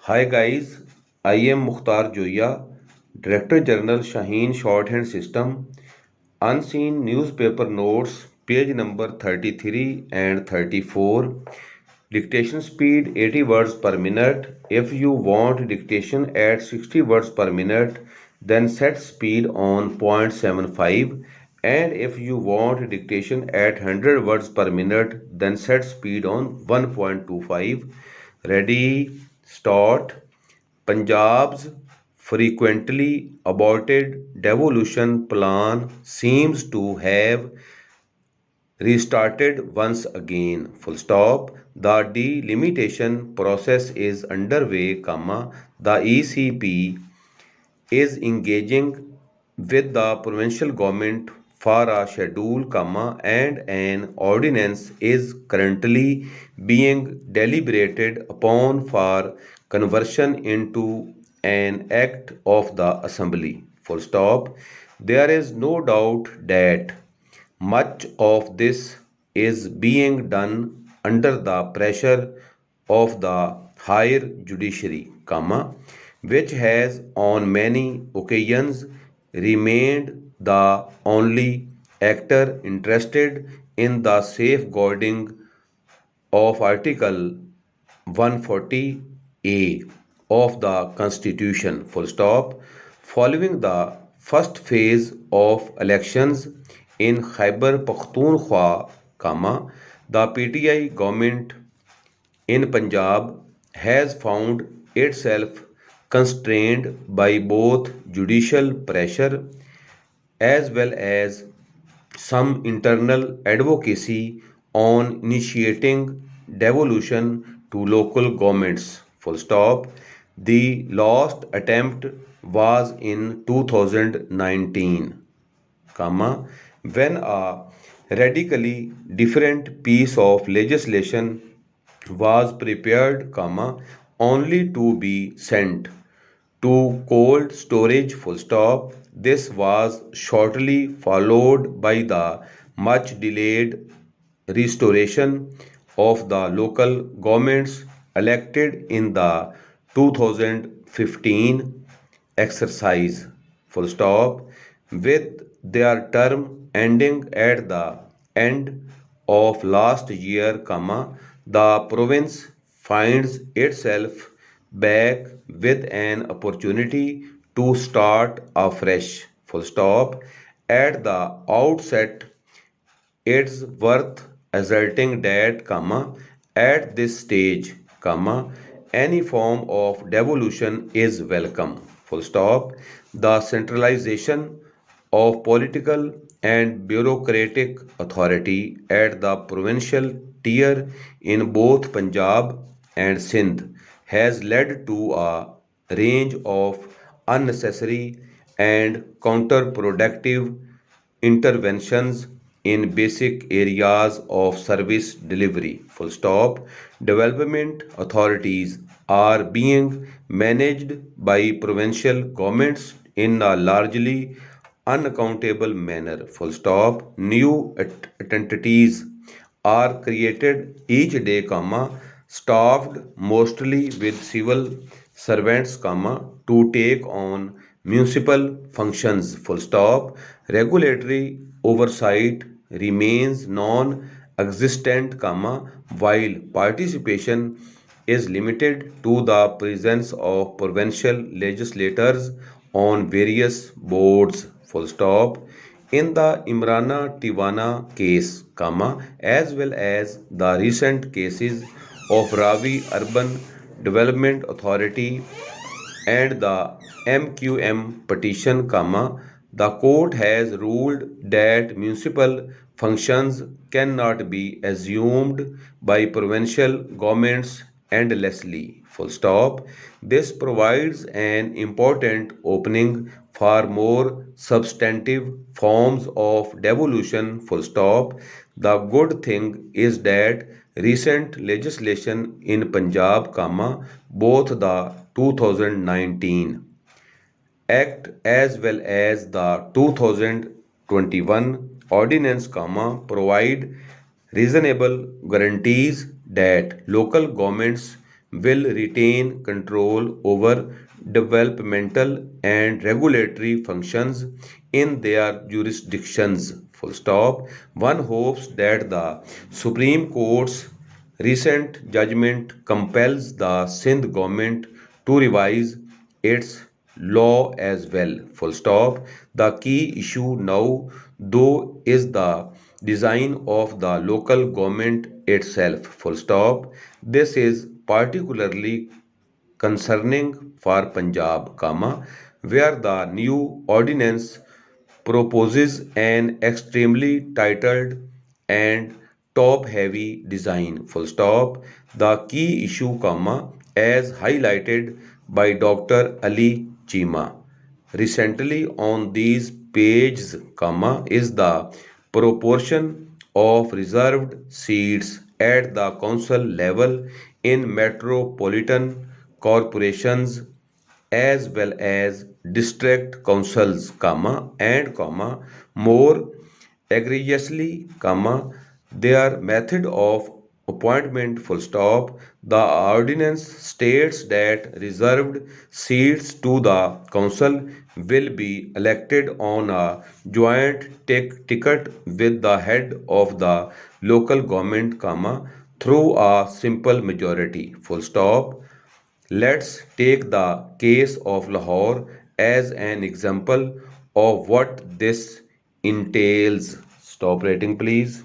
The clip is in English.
Hi guys, I am Mukhtar Joya, Director General Shaheen Shorthand System, Unseen Newspaper Notes, page number 33 and 34. Dictation speed 80 words per minute. If you want dictation at 60 words per minute, then set speed on 0.75. And if you want dictation at 100 words per minute, then set speed on 1.25. Ready, start. Punjab's frequently aborted devolution plan seems to have restarted once again. Full stop. The delimitation process is underway, comma. The ECP is engaging with the provincial government for a schedule, comma, and an ordinance is currently being deliberated upon for conversion into an act of the assembly. Full stop. There is no doubt that much of this is being done under the pressure of the higher judiciary, comma, which has on many occasions remained the only actor interested in the safeguarding of Article 140A of the Constitution, full stop, following the first phase of elections in Khyber Pakhtunkhwa, comma, the PTI government in Punjab has found itself constrained by both judicial pressure as well as some internal advocacy on initiating devolution to local governments. Full stop. The last attempt was in 2019, comma, when a radically different piece of legislation was prepared, comma, only to be sent to cold storage, full stop. This was shortly followed by the much delayed restoration of the local governments elected in the 2015 exercise, full stop, with their term ending at the end of last year, comma, the province finds itself back with an opportunity to start afresh, full stop. At the outset, it's worth asserting that, comma, at this stage, comma, any form of devolution is welcome. Full stop. The centralization of political and bureaucratic authority at the provincial tier in both Punjab and Sindh has led to a range of unnecessary and counterproductive interventions in basic areas of service delivery. Full stop. Development authorities are being managed by provincial governments in a largely unaccountable manner. Full stop. New entities are created each day, comma, staffed mostly with civil servants, comma, to take on municipal functions, full stop. Regulatory oversight remains non-existent, comma, while participation is limited to the presence of provincial legislators on various boards, full stop. In the Imrana Tiwana case, comma, as well as the recent cases of Ravi Urban Development Authority and the MQM petition, comma, the court has ruled that municipal functions cannot be assumed by provincial governments endlessly. Full stop. This provides an important opening for more substantive forms of devolution. Full stop. The good thing is that recent legislation in Punjab, comma, both the 2019 Act as well as the 2021 Ordinance, comma, provide reasonable guarantees that local governments will retain control over developmental and regulatory functions in their jurisdictions. Full stop. One hopes that the Supreme Court's recent judgment compels the Sindh government to revise its law as well. Full stop. The key issue now, though, is the design of the local government itself. Full stop. This is particularly concerning for Punjab, where the new ordinance proposes an extremely titled and top-heavy design. Full stop. The key issue, as highlighted by Dr. Ali Chima recently on these pages, is the proportion of reserved seats at the council level in metropolitan corporations as well as district councils, and more egregiously, their method of appointment. Full stop. The ordinance states that reserved seats to the council will be elected on a joint ticket with the head of the local government, through a simple majority. Full stop. Let's take the case of Lahore as an example of what this entails. Stop rating, please.